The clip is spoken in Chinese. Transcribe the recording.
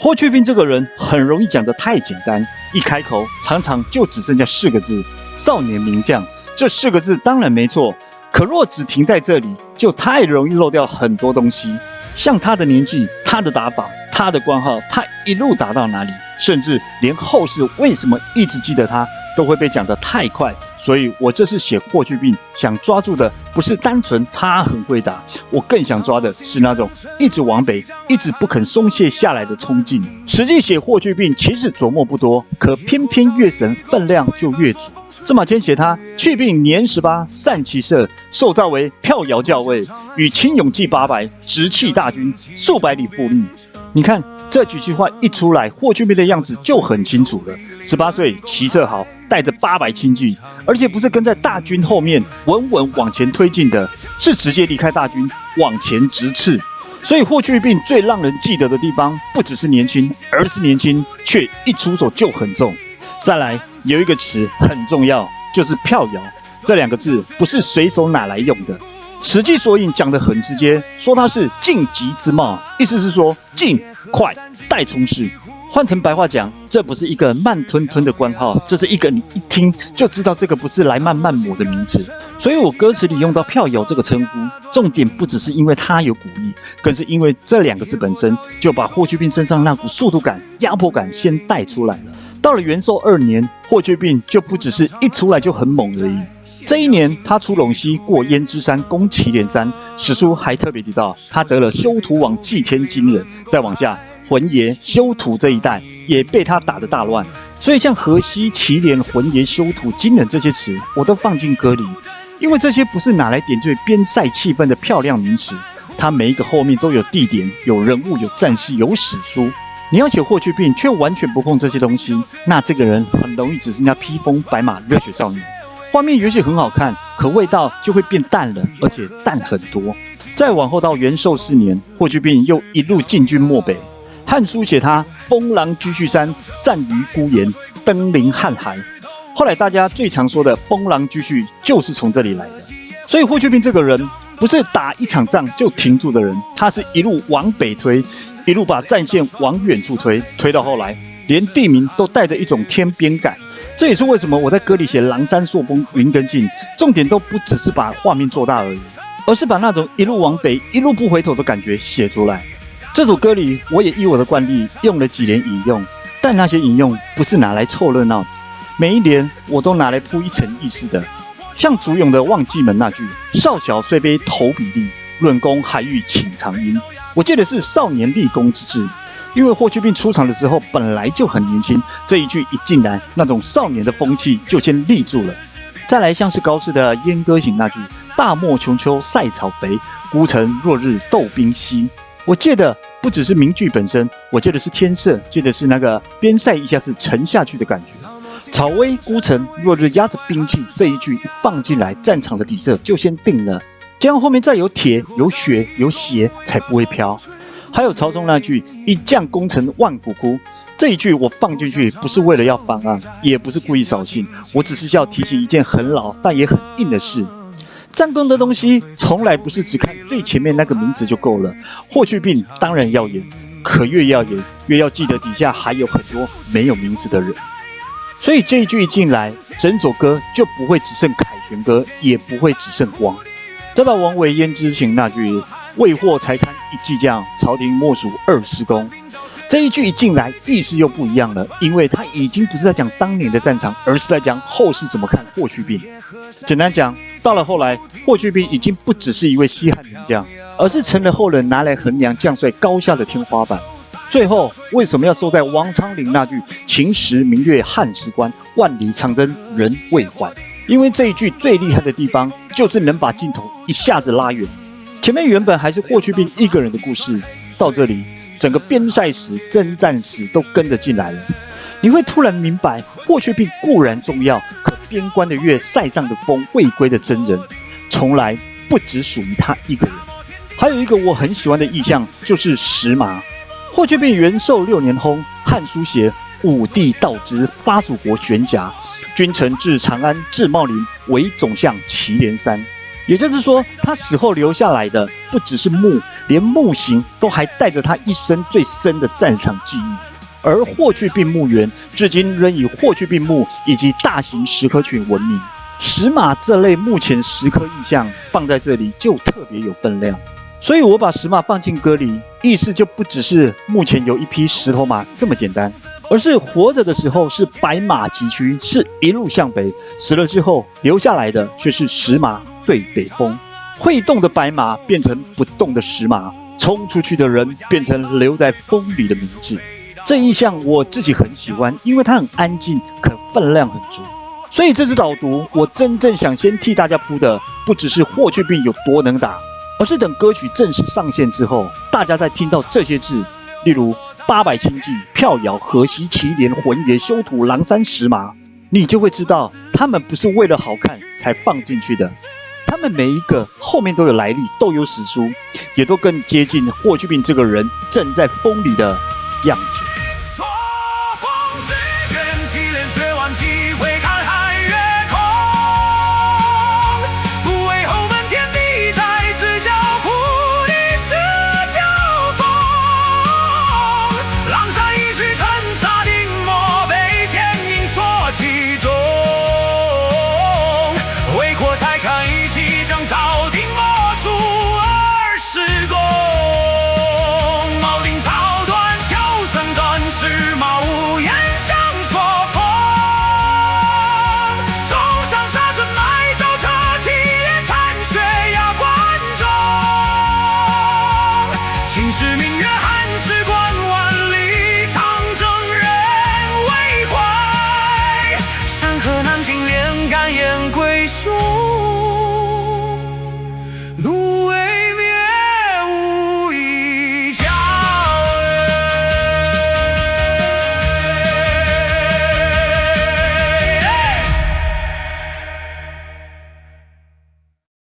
霍去病这个人很容易讲得太简单，一开口常常就只剩下4个字：少年名将。这4个字当然没错，可若只停在这里，就太容易漏掉很多东西。像他的年纪、他的打法、他的官号，他一路打到哪里，甚至连后世为什么一直记得他，都会被讲得太快。所以我这次写霍去病，想抓住的不是单纯他很会打，我更想抓的是那种一直往北、一直不肯松懈下来的冲劲。实际写霍去病其实琢磨不多，可偏偏越神分量就越足。司马迁写他：去病年18，善骑射，受召为骠遥校尉，与亲勇骑800，直弃大军，数百里复立。你看这几句话一出来，霍去病的样子就很清楚了。18岁，骑射好，带着800轻骑，而且不是跟在大军后面稳稳往前推进的，是直接离开大军往前直刺。所以霍去病最让人记得的地方，不只是年轻，而是年轻却一出手就很重。再来有一个词很重要，就是骠遥。这2个字不是随手拿来用的，实际索引讲得很直接，说它是晋级之貌，意思是说进快带冲势。换成白话讲，这不是一个慢吞吞的官号，这是一个你一听就知道这个不是来慢慢磨的名字。所以我歌词里用到骠遥这个称呼，重点不只是因为它有古意，更是因为这2个字本身就把霍去病身上那股速度感、压迫感先带出来了。到了元寿2年，霍去病就不只是一出来就很猛而已。这一年，他出陇西，过燕之山，攻祁连山。史书还特别提到，他得了修图王祭天金人。再往下，浑邪、修图这一带也被他打得大乱。所以像河西、祁连、浑邪、修图、金人这些词，我都放进歌里，因为这些不是拿来点缀边塞气氛的漂亮名词，它每一个后面都有地点、有人物、有战事、有史书。你要写霍去病，却完全不碰这些东西，那这个人很容易只剩下披风白马热血少年。画面也许很好看，可味道就会变淡了，而且淡很多。再往后到元寿4年，霍去病又一路进军漠北。汉书写他封狼居胥山，善于孤言，登临瀚海。后来大家最常说的封狼居胥就是从这里来的。所以霍去病这个人不是打一场仗就停住的人，他是一路往北推，一路把战线往远处推，推到后来连地名都带着一种天边感。这也是为什么我在歌里写狼山朔风云跟进，重点都不只是把画面做大而已，而是把那种一路往北一路不回头的感觉写出来。这首歌里我也依我的惯例用了几连引用，但那些引用不是拿来凑热闹的，每一连我都拿来铺一层意思的。像祖咏的《望济门》那句少小虽卑投笔吏，论功还欲请长缨，我借的是少年立功之志。因为霍去病出场的时候本来就很年轻，这一句一进来，那种少年的风气就先立住了。再来像是高适的《燕歌行》那句大漠穷秋塞草肥，孤城落日斗兵稀。我借的不只是名句本身，我借的是天色，借的是那个边塞一下子沉下去的感觉。草微孤城，落日压着兵器，这一句一放进来，战场的底色就先定了。这样后面再有铁、有血、有血，才不会飘。还有曹冲那句一将功成万骨枯，这一句我放进去不是为了要翻案，也不是故意扫兴，我只是要提醒一件很老但也很硬的事。战功的东西从来不是只看最前面那个名字就够了，霍去病当然要演，可越要演越要记得底下还有很多没有名字的人。所以这一句一进来，整首歌就不会只剩凯旋歌，也不会只剩光。再到王维《胭脂行》那句未获才堪一骑将，朝廷莫属20公。这一句一进来，意思又不一样了，因为他已经不是在讲当年的战场，而是在讲后世怎么看霍去病。简单讲，到了后来，霍去病已经不只是一位西汉名将，而是成了后人拿来衡量将帅高下的天花板。最后，为什么要收在王昌龄那句“秦时明月汉时关，万里长征人未还”？因为这一句最厉害的地方，就是能把镜头一下子拉远。前面原本还是霍去病一个人的故事，到这里，整个边塞史、征战史都跟着进来了。你会突然明白，霍去病固然重要，可边关的月、塞上的风、未归的真人，从来不只属于他一个人。还有一个我很喜欢的意象，就是石麻。霍去病元寿6年薨，汉书写武帝道之发蜀国玄甲，君臣至长安至茂陵，为总相祁连山。也就是说，他死后留下来的不只是墓，连墓形都还带着他一生最深的战场记忆。而霍去病墓园至今仍以霍去病墓以及大型石刻群闻名。石马这类目前石刻意象放在这里就特别有分量，所以我把石马放进歌里，意思就不只是目前有一匹石头马这么简单，而是活着的时候是白马疾驱，是一路向北，死了之后留下来的却是石马对北风。会动的白马变成不动的石马，冲出去的人变成留在风里的名字。这意象我自己很喜欢，因为它很安静，可分量很足。所以这支导读，我真正想先替大家铺的，不只是霍去病有多能打，而是等歌曲正式上线之后，大家在听到这些字，例如八百轻骑、票摇、河西、祁连、浑爷、修图、狼山、石马，你就会知道，他们不是为了好看才放进去的，他们每一个后面都有来历，都有史书，也都更接近霍去病这个人正在风里的样子。是命运。